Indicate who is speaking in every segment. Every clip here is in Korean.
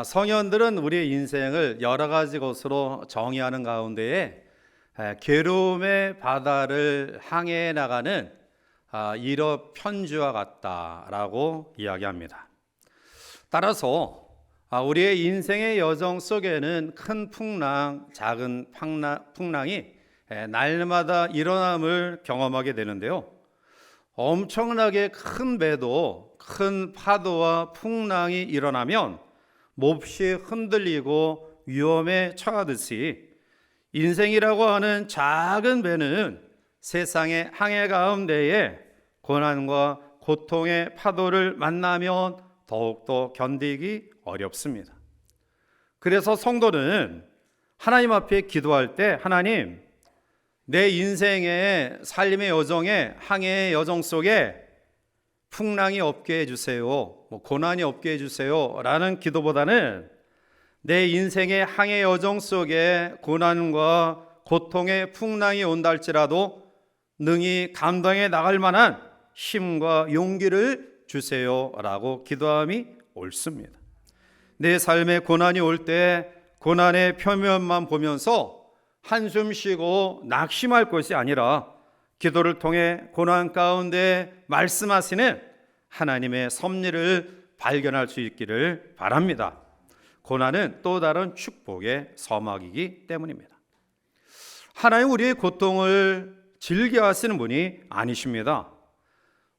Speaker 1: 성현들은 우리의 인생을 여러 가지 것으로 정의하는 가운데에 괴로움의 바다를 항해해 나가는 일업 편지와 같다라고 이야기합니다. 따라서 우리의 인생의 여정 속에는 큰 풍랑, 작은 풍랑이 날마다 일어남을 경험하게 되는데요. 엄청나게 큰 배도 큰 파도와 풍랑이 일어나면 몹시 흔들리고 위험에 처하듯이 인생이라고 하는 작은 배는 세상의 항해 가운데에 고난과 고통의 파도를 만나면 더욱더 견디기 어렵습니다. 그래서 성도는 하나님 앞에 기도할 때, 하나님, 내 인생의 삶의 여정에, 항해의 여정 속에 풍랑이 없게 해주세요, 고난이 없게 해주세요 라는 기도보다는 내 인생의 항해 여정 속에 고난과 고통의 풍랑이 온다 할지라도 능히 감당해 나갈 만한 힘과 용기를 주세요 라고 기도함이 옳습니다. 내 삶에 고난이 올 때 고난의 표면만 보면서 한숨 쉬고 낙심할 것이 아니라 기도를 통해 고난 가운데 말씀하시는 하나님의 섭리를 발견할 수 있기를 바랍니다. 고난은 또 다른 축복의 서막이기 때문입니다. 하나님 우리의 고통을 즐겨 하시는 분이 아니십니다.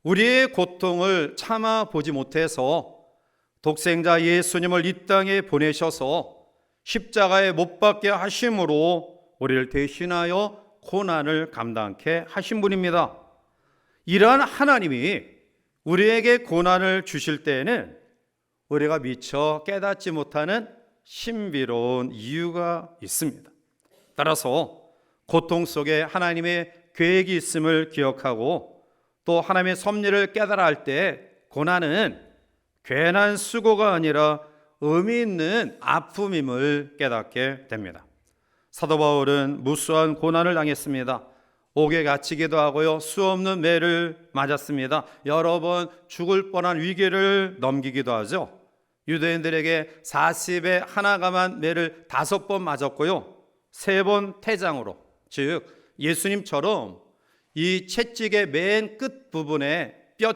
Speaker 1: 우리의 고통을 참아 보지 못해서 독생자 예수님을 이 땅에 보내셔서 십자가에 못 박게 하심으로 우리를 대신하여 고난을 감당케 하신 분입니다. 이러한 하나님이 우리에게 고난을 주실 때에는 우리가 미처 깨닫지 못하는 신비로운 이유가 있습니다. 따라서 고통 속에 하나님의 계획이 있음을 기억하고 또 하나님의 섭리를 깨달아 할 때 고난은 괜한 수고가 아니라 의미 있는 아픔임을 깨닫게 됩니다. 사도 바울은 무수한 고난을 당했습니다. 옥에 갇히기도 하고요, 수없는 매를 맞았습니다. 여러 번 죽을 뻔한 위기를 넘기기도 하죠. 유대인들에게 40에 하나가만 매를 5번 맞았고요, 3번 태장으로, 즉 예수님처럼 이 채찍의 맨 끝 부분에 뼈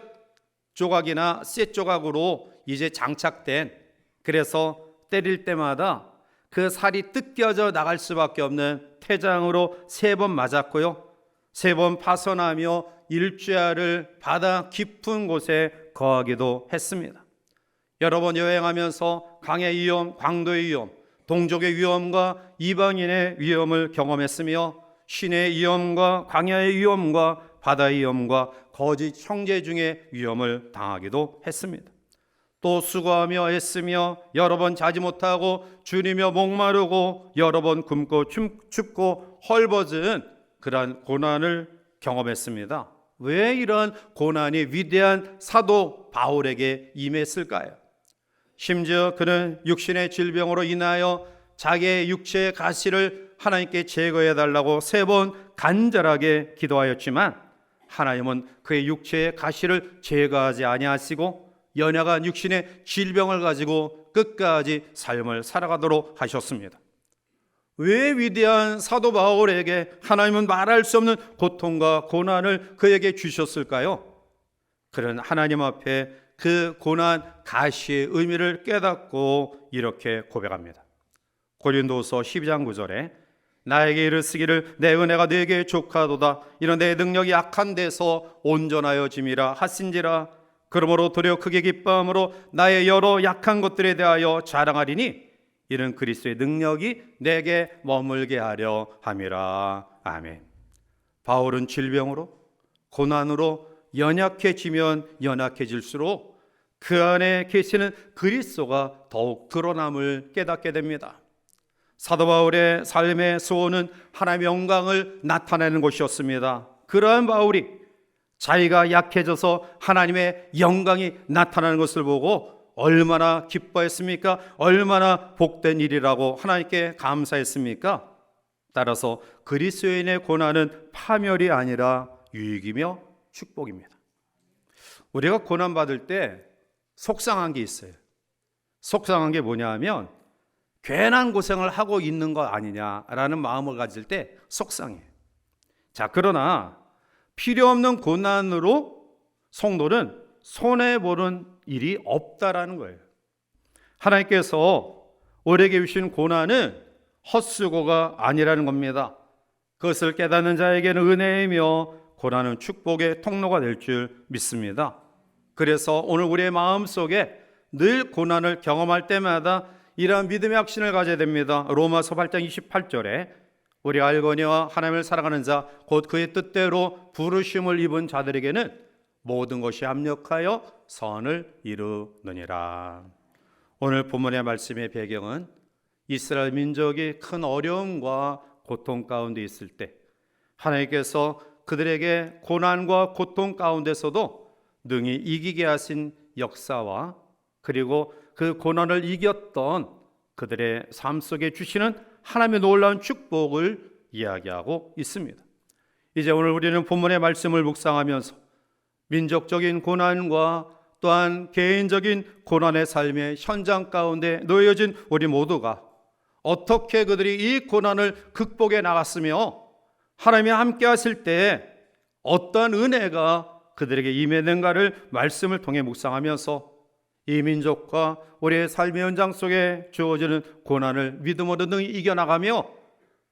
Speaker 1: 조각이나 쇠 조각으로 이제 장착된, 그래서 때릴 때마다 그 살이 뜯겨져 나갈 수밖에 없는 태장으로 3번 맞았고요, 3번 파손하며 일주야를 바다 깊은 곳에 거하기도 했습니다. 여러 번 여행하면서 강의 위험, 광도의 위험, 동족의 위험과 이방인의 위험을 경험했으며 신의 위험과 광야의 위험과 바다의 위험과 거짓 형제 중의 위험을 당하기도 했습니다. 또 수고하며 애쓰며 여러 번 자지 못하고 줄이며 목마르고 여러 번 굶고 춥고 헐벗은 그러한 고난을 경험했습니다. 왜 이런 고난이 위대한 사도 바울에게 임했을까요? 심지어 그는 육신의 질병으로 인하여 자기의 육체의 가시를 하나님께 제거해 달라고 3번 간절하게 기도하였지만 하나님은 그의 육체의 가시를 제거하지 아니하시고 연약한 육신의 질병을 가지고 끝까지 삶을 살아가도록 하셨습니다. 왜 위대한 사도 바울에게 하나님은 말할 수 없는 고통과 고난을 그에게 주셨을까요? 그는 하나님 앞에 그 고난 가시의 의미를 깨닫고 이렇게 고백합니다. 고린도서 12장 9절에 나에게 이르시기를 내 은혜가 네게 족하도다 이는 내 능력이 약한 데서 온전하여 짐이라 하신지라. 그러므로 도리어 크게 기뻐함으로 나의 여러 약한 것들에 대하여 자랑하리니 이는 그리스도의 능력이 내게 머물게 하려 함이라. 아멘. 바울은 질병으로 고난으로 연약해지면 연약해질수록 그 안에 계시는 그리스도가 더욱 드러남을 깨닫게 됩니다. 사도 바울의 삶의 소원은 하나님의 영광을 나타내는 것이었습니다. 그러한 바울이 자기가 약해져서 하나님의 영광이 나타나는 것을 보고 얼마나 기뻐했습니까? 얼마나 복된 일이라고 하나님께 감사했습니까? 따라서 그리스도인의 고난은 파멸이 아니라 유익이며 축복입니다. 우리가 고난받을 때 속상한 게 있어요. 속상한 게 뭐냐 하면 괜한 고생을 하고 있는 거 아니냐라는 마음을 가질 때 속상해. 자, 그러나 필요 없는 고난으로 성도는 손해보는 일이 없다라는 거예요. 하나님께서 우리에게 주신 고난은 헛수고가 아니라는 겁니다. 그것을 깨닫는 자에게는 은혜이며 고난은 축복의 통로가 될 줄 믿습니다. 그래서 오늘 우리의 마음속에 늘 고난을 경험할 때마다 이러한 믿음의 확신을 가져야 됩니다. 로마서 8장 28절에 우리 알거니와 하나님을 사랑하는 자 곧 그의 뜻대로 부르심을 입은 자들에게는 모든 것이 합력하여 선을 이루느니라. 오늘 본문의 말씀의 배경은 이스라엘 민족이 큰 어려움과 고통 가운데 있을 때 하나님께서 그들에게 고난과 고통 가운데서도 능히 이기게 하신 역사와 그리고 그 고난을 이겼던 그들의 삶 속에 주시는 하나님의 놀라운 축복을 이야기하고 있습니다. 이제 오늘 우리는 본문의 말씀을 묵상하면서 민족적인 고난과 또한 개인적인 고난의 삶의 현장 가운데 놓여진 우리 모두가 어떻게 그들이 이 고난을 극복해 나갔으며 하나님이 함께 하실 때 어떠한 은혜가 그들에게 임했는가를 말씀을 통해 묵상하면서 이 민족과 우리의 삶의 현장 속에 주어지는 고난을 믿음으로 능히 이겨나가며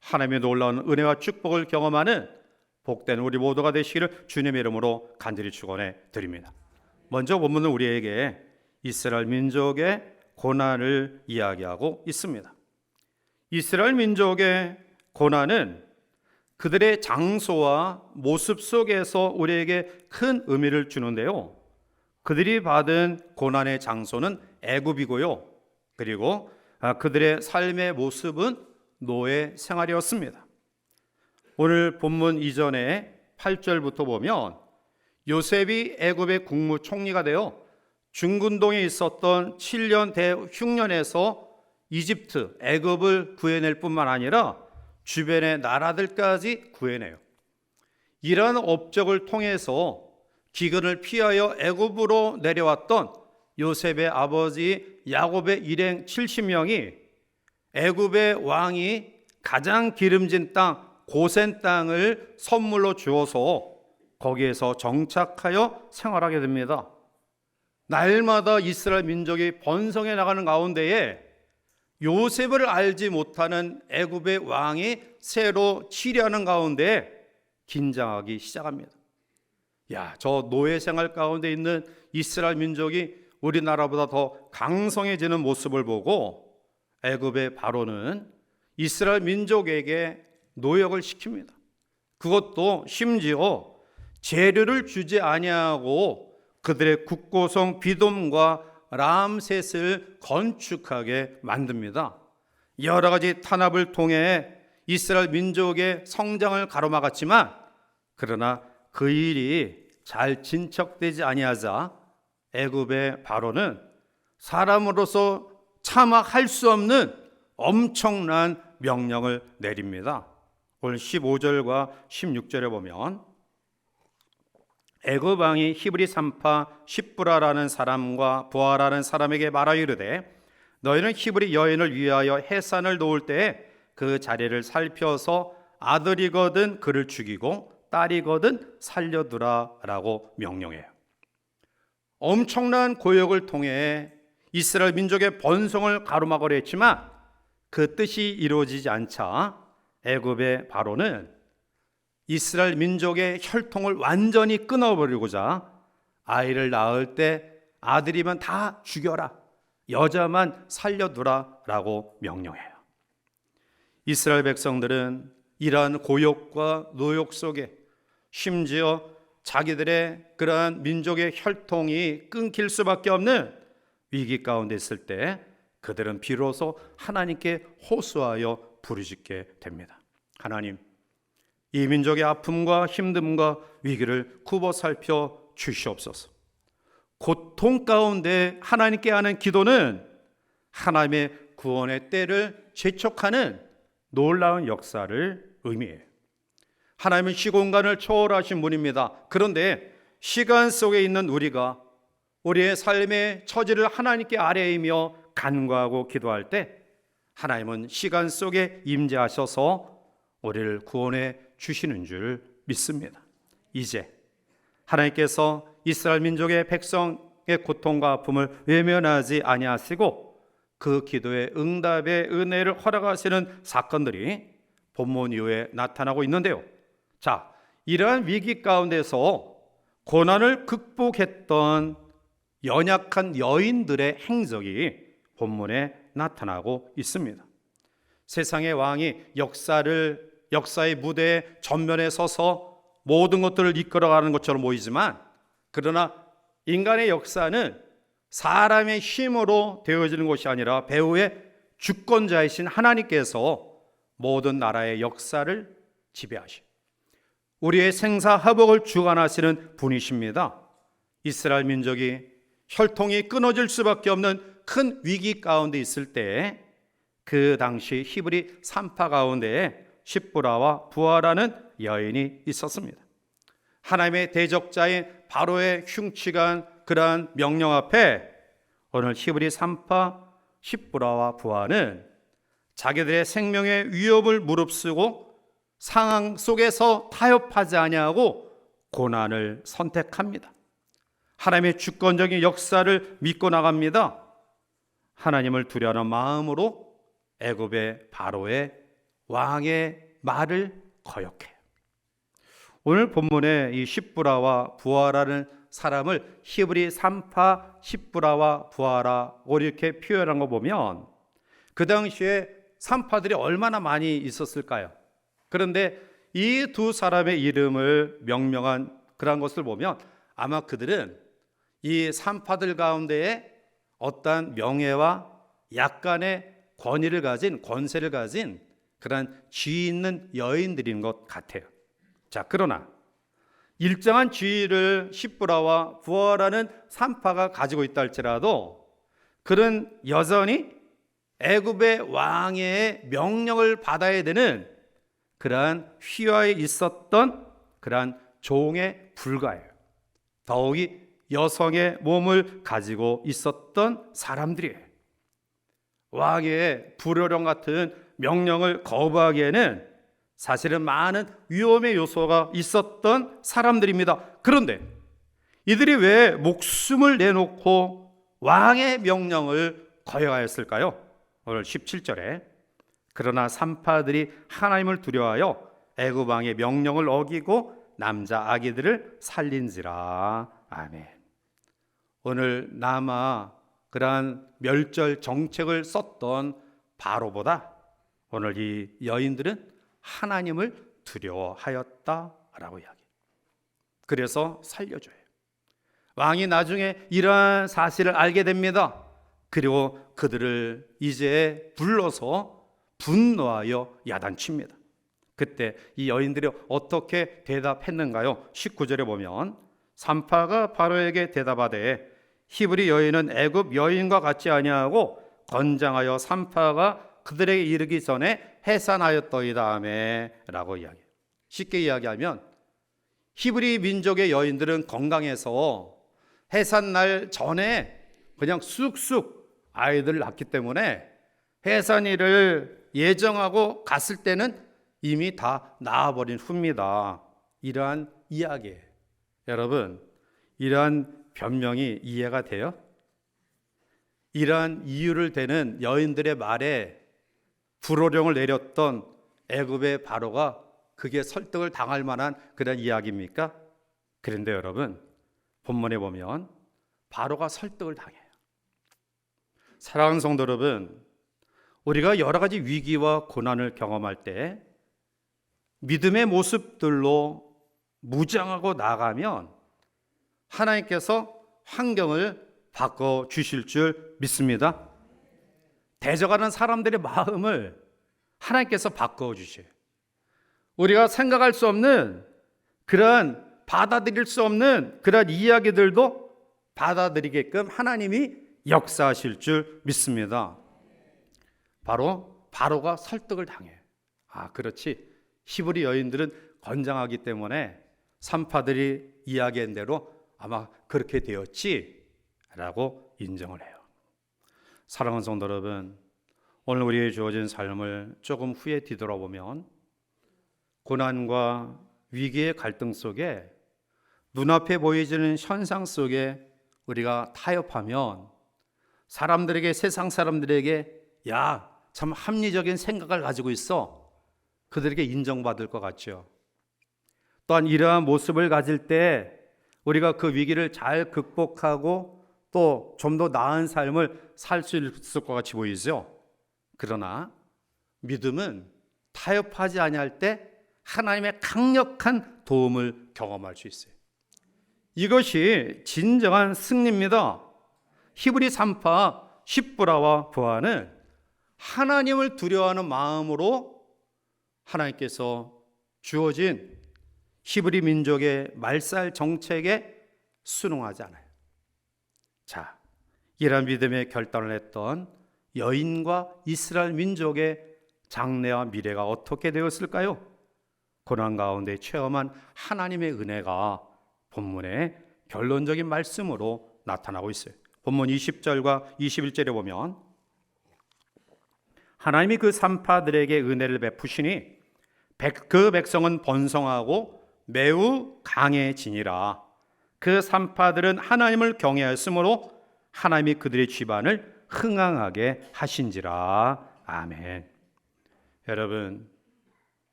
Speaker 1: 하나님의 놀라운 은혜와 축복을 경험하는 복된 우리 모두가 되시기를 주님의 이름으로 간절히 축원해 드립니다. 먼저 본문은 우리에게 이스라엘 민족의 고난을 이야기하고 있습니다. 이스라엘 민족의 고난은 그들의 장소와 모습 속에서 우리에게 큰 의미를 주는데요. 그들이 받은 고난의 장소는 애굽이고요. 그리고 그들의 삶의 모습은 노예 생활이었습니다. 오늘 본문 이전에 8절부터 보면 요셉이 애굽의 국무총리가 되어 중근동에 있었던 7년 대흉년에서 이집트, 애굽을 구해낼 뿐만 아니라 주변의 나라들까지 구해내요. 이러한 업적을 통해서 기근을 피하여 애굽으로 내려왔던 요셉의 아버지 야곱의 일행 70명이 애굽의 왕이 가장 기름진 땅 고센 땅을 선물로 주어서 거기에서 정착하여 생활하게 됩니다. 날마다 이스라엘 민족이 번성해 나가는 가운데에 요셉을 알지 못하는 애굽의 왕이 새로 치리하는 가운데 긴장하기 시작합니다. 저 노예 생활 가운데 있는 이스라엘 민족이 우리나라보다 더 강성해지는 모습을 보고 애굽의 바로는 이스라엘 민족에게 노역을 시킵니다. 그것도 심지어 재료를 주지 아니하고 그들의 국고성 비돔과 람셋을 건축하게 만듭니다. 여러 가지 탄압을 통해 이스라엘 민족의 성장을 가로막았지만 그러나 그 일이 잘 진척되지 아니하자 애굽의 바로는 사람으로서 차마 할 수 없는 엄청난 명령을 내립니다. 오늘 15절과 16절에 보면 애굽 왕이 히브리 산파 십부라라는 사람과 부하라는 사람에게 말하여 이르되 너희는 히브리 여인을 위하여 해산을 놓을 때에 그 자리를 살펴서 아들이거든 그를 죽이고 딸이거든 살려두라 라고 명령해요. 엄청난 고역을 통해 이스라엘 민족의 번성을 가로막으려 했지만 그 뜻이 이루어지지 않자 애굽의 바로는 이스라엘 민족의 혈통을 완전히 끊어버리고자 아이를 낳을 때 아들이면 다 죽여라, 여자만 살려두라 라고 명령해요. 이스라엘 백성들은 이러한 고역과 노역 속에 심지어 자기들의 그러한 민족의 혈통이 끊길 수밖에 없는 위기 가운데 있을 때 그들은 비로소 하나님께 호소하여 부르짖게 됩니다. 하나님, 이 민족의 아픔과 힘듦과 위기를 굽어 살펴 주시옵소서. 고통 가운데 하나님께 하는 기도는 하나님의 구원의 때를 재촉하는 놀라운 역사를 의미해요. 하나님은 시공간을 초월하신 분입니다. 그런데 시간 속에 있는 우리가 우리의 삶의 처지를 하나님께 아뢰이며 간구하고 기도할 때 하나님은 시간 속에 임재하셔서 우리를 구원해 주시는 줄 믿습니다. 이제 하나님께서 이스라엘 민족의 백성의 고통과 아픔을 외면하지 아니하시고 그 기도의 응답의 은혜를 허락하시는 사건들이 본문 이후에 나타나고 있는데요. 자, 이러한 위기 가운데서 고난을 극복했던 연약한 여인들의 행적이 본문에 나타나고 있습니다. 세상의 왕이 역사의 무대 전면에 서서 모든 것들을 이끌어가는 것처럼 보이지만, 그러나 인간의 역사는 사람의 힘으로 되어지는 것이 아니라 배후의 주권자이신 하나님께서 모든 나라의 역사를 지배하시고 우리의 생사화복을 주관하시는 분이십니다. 이스라엘 민족이 혈통이 끊어질 수밖에 없는 큰 위기 가운데 있을 때 그 당시 히브리 산파 가운데에 십브라와 부하라는 여인이 있었습니다. 하나님의 대적자인 바로의 흉측한 그러한 명령 앞에 오늘 히브리 산파 십브라와 부하는 자기들의 생명의 위협을 무릅쓰고 상황 속에서 타협하지 아니하고 고난을 선택합니다. 하나님의 주권적인 역사를 믿고 나갑니다. 하나님을 두려워하는 마음으로 애굽의 바로의 왕의 말을 거역해요. 오늘 본문에 이 십브라와 부하라는 사람을 히브리 산파 십브라와 부하라고 이렇게 표현한 거 보면 그 당시에 산파들이 얼마나 많이 있었을까요? 그런데 이 두 사람의 이름을 명명한 그런 것을 보면 아마 그들은 이 산파들 가운데에 어떠한 명예와 약간의 권세를 가진 그런 지위 있는 여인들인 것 같아요. 자, 그러나 일정한 지위를 십브라와 부하라는 산파가 가지고 있다 할지라도 그는 여전히 애굽의 왕의 명령을 받아야 되는 그러한 휘하에 있었던 그러한 종에 불과해요. 더욱이 여성의 몸을 가지고 있었던 사람들이에요. 왕의 불효령 같은 명령을 거부하기에는 사실은 많은 위험의 요소가 있었던 사람들입니다. 그런데 이들이 왜 목숨을 내놓고 왕의 명령을 거역하였을까요? 오늘 17절에 그러나 산파들이 하나님을 두려워하여 애굽 왕의 명령을 어기고 남자 아기들을 살린지라. 아멘. 오늘 남아 그러한 멸절 정책을 썼던 바로보다 오늘 이 여인들은 하나님을 두려워하였다라고 이야기해요. 그래서 살려줘요. 왕이 나중에 이러한 사실을 알게 됩니다. 그리고 그들을 이제 불러서 분노하여 야단칩니다. 그때 이 여인들이 어떻게 대답했는가요? 19절에 보면 산파가 바로에게 대답하되 히브리 여인은 애굽 여인과 같지 아니하고 건장하여 산파가 그들에게 이르기 전에 해산하였더이다 하매 라고 이야기해요. 쉽게 이야기하면 히브리 민족의 여인들은 건강해서 해산날 전에 그냥 쑥쑥 아이들을 낳기 때문에 해산일을 예정하고 갔을 때는 이미 다 나아버린 후입니다. 이러한 이야기예요. 여러분, 이러한 변명이 이해가 돼요? 이러한 이유를 대는 여인들의 말에 불호령을 내렸던 애굽의 바로가 그게 설득을 당할 만한 그런 이야기입니까? 그런데 여러분, 본문에 보면 바로가 설득을 당해요. 사랑하는 성도 여러분, 우리가 여러 가지 위기와 고난을 경험할 때 믿음의 모습들로 무장하고 나가면 하나님께서 환경을 바꿔주실 줄 믿습니다. 대적하는 사람들의 마음을 하나님께서 바꿔주셔요. 우리가 생각할 수 없는 그런 받아들일 수 없는 그런 이야기들도 받아들이게끔 하나님이 역사하실 줄 믿습니다. 바로가 설득을 당해요. 아, 그렇지. 히브리 여인들은 건장하기 때문에 산파들이 이야기한 대로 아마 그렇게 되었지 라고 인정을 해요. 사랑하는 성도 여러분, 오늘 우리의 주어진 삶을 조금 후에 뒤돌아보면 고난과 위기의 갈등 속에 눈앞에 보여지는 현상 속에 우리가 타협하면 사람들에게, 세상 사람들에게 야, 참 합리적인 생각을 가지고 있어, 그들에게 인정받을 것 같죠. 또한 이러한 모습을 가질 때 우리가 그 위기를 잘 극복하고 또 좀 더 나은 삶을 살 수 있을 것 같이 보이죠. 그러나 믿음은 타협하지 아니할 때 하나님의 강력한 도움을 경험할 수 있어요. 이것이 진정한 승리입니다. 히브리 3파 십부라와 부하는 하나님을 두려워하는 마음으로 하나님께서 주어진 히브리 민족의 말살 정책에 순응하지 않아요. 자, 이러한 믿음의 결단을 했던 여인과 이스라엘 민족의 장래와 미래가 어떻게 되었을까요? 고난 가운데 체험한 하나님의 은혜가 본문의 결론적인 말씀으로 나타나고 있어요. 본문 20절과 21절에 보면 하나님이 그 산파들에게 은혜를 베푸시니 그 백성은 번성하고 매우 강해지니라. 그 산파들은 하나님을 경외하였으므로 하나님이 그들의 집안을 흥황하게 하신지라. 아멘. 여러분,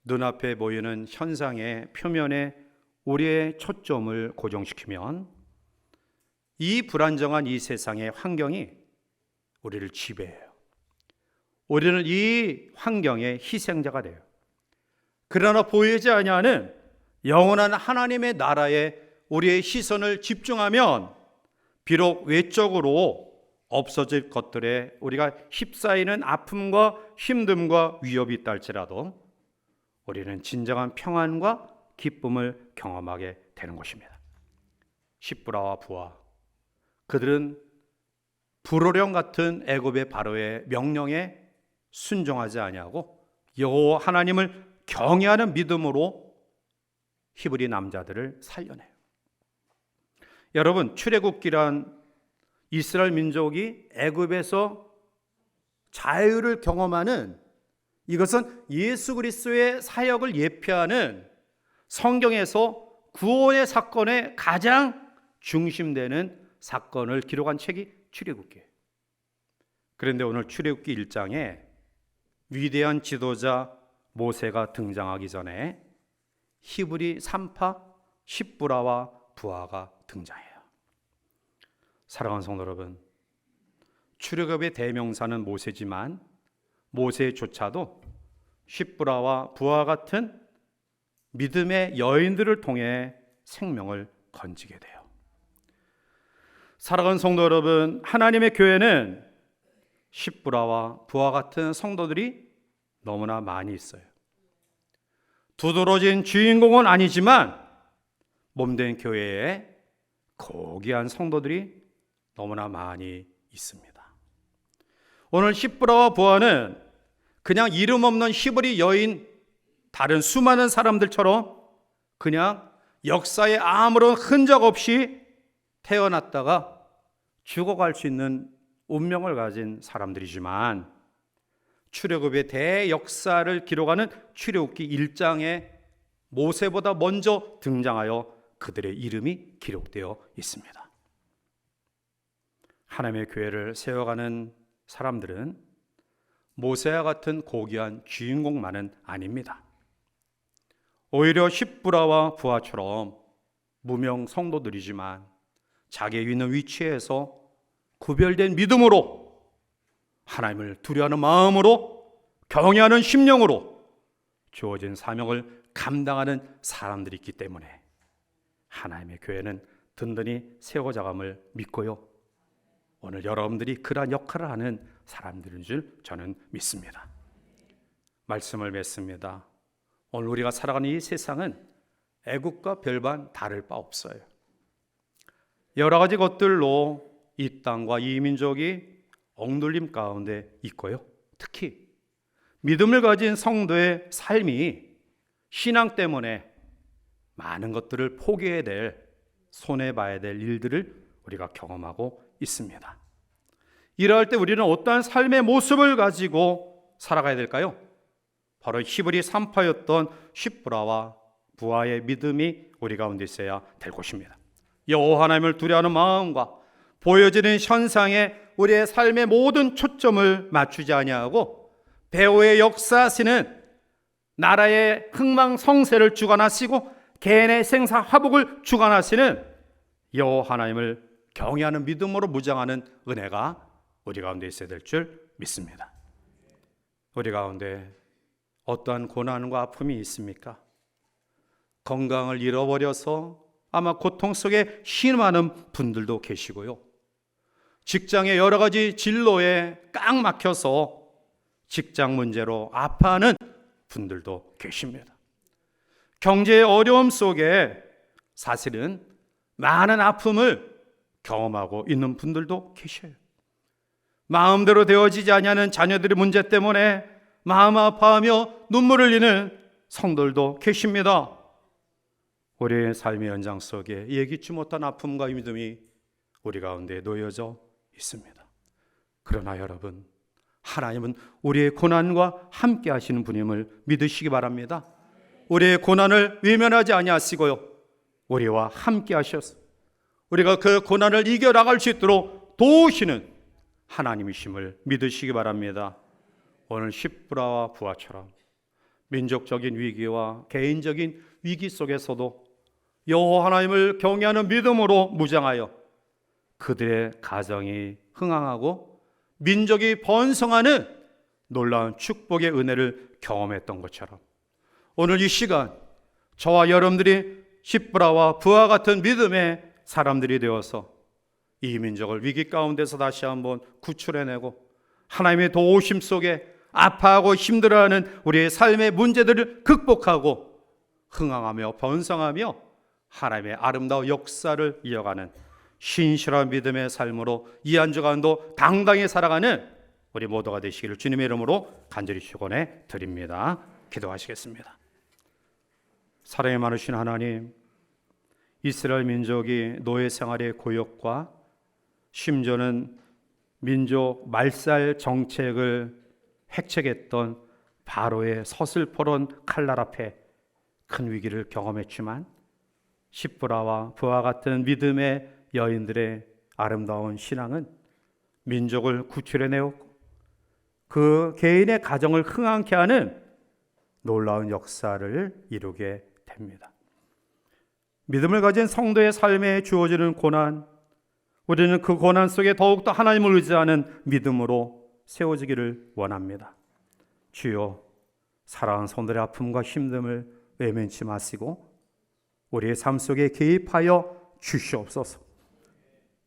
Speaker 1: 눈앞에 보이는 현상의 표면에 우리의 초점을 고정시키면 이 불안정한 이 세상의 환경이 우리를 지배해요. 우리는 이 환경의 희생자가 돼요. 그러나 보이지 아니하는 영원한 하나님의 나라에 우리의 시선을 집중하면 비록 외적으로 없어질 것들에 우리가 휩싸이는 아픔과 힘듦과 위협이 있다 할지라도 우리는 진정한 평안과 기쁨을 경험하게 되는 것입니다. 십부라와 부하, 그들은 불호령 같은 애굽의 바로의 명령에 순종하지 아니하고 여호와 하나님을 경외하는 믿음으로 히브리 남자들을 살려내요. 여러분, 출애굽기란 이스라엘 민족이 애굽에서 자유를 경험하는, 이것은 예수 그리스도의 사역을 예표하는 성경에서 구원의 사건에 가장 중심되는 사건을 기록한 책이 출애굽기예요. 그런데 오늘 출애굽기 1장에 위대한 지도자 모세가 등장하기 전에 히브리 3파 십부라와 부하가 등장해요. 사랑하는 성도 여러분, 출애굽의 대명사는 모세지만 모세조차도 십부라와 부하 같은 믿음의 여인들을 통해 생명을 건지게 돼요. 사랑하는 성도 여러분, 하나님의 교회는 십부라와 부하 같은 성도들이 너무나 많이 있어요. 두드러진 주인공은 아니지만 몸된 교회에 고귀한 성도들이 너무나 많이 있습니다. 오늘 십부라와 부하는 그냥 이름 없는 히브리 여인, 다른 수많은 사람들처럼 그냥 역사에 아무런 흔적 없이 태어났다가 죽어갈 수 있는 운명을 가진 사람들이지만 출애굽의 대역사를 기록하는 출애굽기 1장에 모세보다 먼저 등장하여 그들의 이름이 기록되어 있습니다. 하나님의 교회를 세워가는 사람들은 모세와 같은 고귀한 주인공만은 아닙니다. 오히려 십부라와 부하처럼 무명 성도들이지만 자기의 있는 위치에서 구별된 믿음으로, 하나님을 두려워하는 마음으로, 경외하는 심령으로 주어진 사명을 감당하는 사람들이 있기 때문에 하나님의 교회는 든든히 세워져감을 믿고요, 오늘 여러분들이 그러한 역할을 하는 사람들인 줄 저는 믿습니다. 말씀을 맺습니다. 오늘 우리가 살아가는 이 세상은 애국과 별반 다를 바 없어요. 여러 가지 것들로 이 땅과 이 민족이 억눌림 가운데 있고요, 특히 믿음을 가진 성도의 삶이 신앙 때문에 많은 것들을 포기해야 될, 손해봐야 될 일들을 우리가 경험하고 있습니다. 이러할 때 우리는 어떠한 삶의 모습을 가지고 살아가야 될까요? 바로 히브리 3파였던 십브라와 부하의 믿음이 우리 가운데 있어야 될 것입니다. 여호와 하나님을 두려워하는 마음과 보여지는 현상에 우리의 삶의 모든 초점을 맞추지 아니하고 배후의 역사하시는 나라의 흥망성쇠를 주관하시고 개인의 생사화복을 주관하시는 여호와 하나님을 경외하는 믿음으로 무장하는 은혜가 우리 가운데 있어야 될 줄 믿습니다. 우리 가운데 어떠한 고난과 아픔이 있습니까? 건강을 잃어버려서 아마 고통 속에 신음하는 분들도 계시고요. 직장의 여러 가지 진로에 꽉 막혀서 직장 문제로 아파하는 분들도 계십니다. 경제의 어려움 속에 사실은 많은 아픔을 경험하고 있는 분들도 계셔요. 마음대로 되어지지 아니하는 자녀들의 문제 때문에 마음 아파하며 눈물을 흘리는 성도들도 계십니다. 우리의 삶의 연장 속에 예기치 못한 아픔과 믿음이 우리 가운데 놓여져 있습니다. 그러나 여러분, 하나님은 우리의 고난과 함께 하시는 분임을 믿으시기 바랍니다. 우리의 고난을 외면하지 아니하시고요, 우리와 함께 하셔서 우리가 그 고난을 이겨나갈 수 있도록 도우시는 하나님이심을 믿으시기 바랍니다. 오늘 십브라와 부하처럼 민족적인 위기와 개인적인 위기 속에서도 여호와 하나님을 경외하는 믿음으로 무장하여 그들의 가정이 흥황하고 민족이 번성하는 놀라운 축복의 은혜를 경험했던 것처럼 오늘 이 시간 저와 여러분들이 십브라와 부하 같은 믿음의 사람들이 되어서 이 민족을 위기 가운데서 다시 한번 구출해내고 하나님의 도우심 속에 아파하고 힘들어하는 우리의 삶의 문제들을 극복하고 흥황하며 번성하며 하나님의 아름다운 역사를 이어가는 신실한 믿음의 삶으로 이 한 주간도 당당히 살아가는 우리 모두가 되시기를 주님의 이름으로 간절히 축원해 드립니다. 기도하시겠습니다. 사랑이 많으신 하나님, 이스라엘 민족이 노예 생활의 고역과 심지어는 민족 말살 정책을 획책했던 바로의 서슬퍼런 칼날 앞에 큰 위기를 경험했지만 십브라와 부하 같은 믿음의 여인들의 아름다운 신앙은 민족을 구출해내었고 그 개인의 가정을 흥황케 하는 놀라운 역사를 이루게 됩니다. 믿음을 가진 성도의 삶에 주어지는 고난, 우리는 그 고난 속에 더욱더 하나님을 의지하는 믿음으로 세워지기를 원합니다. 주여, 사랑하는 성도의 아픔과 힘듦을 외면치 마시고 우리의 삶 속에 개입하여 주시옵소서.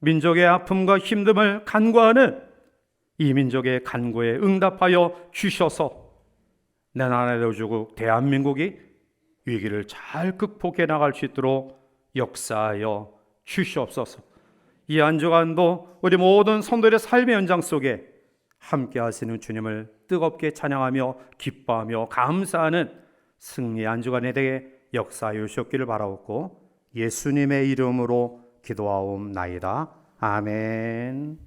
Speaker 1: 민족의 아픔과 힘듦을 간구하는 이 민족의 간구에 응답하여 주셔서 내 나라의 조국 대한민국이 위기를 잘 극복해 나갈 수 있도록 역사하여 주시옵소서. 이 한 주간도 우리 모든 성도들의 삶의 현장 속에 함께 하시는 주님을 뜨겁게 찬양하며 기뻐하며 감사하는 승리의 한 주간에 대해 역사하여 주셨기를 바라옵고 예수님의 이름으로 기도하옵나이다. 아멘.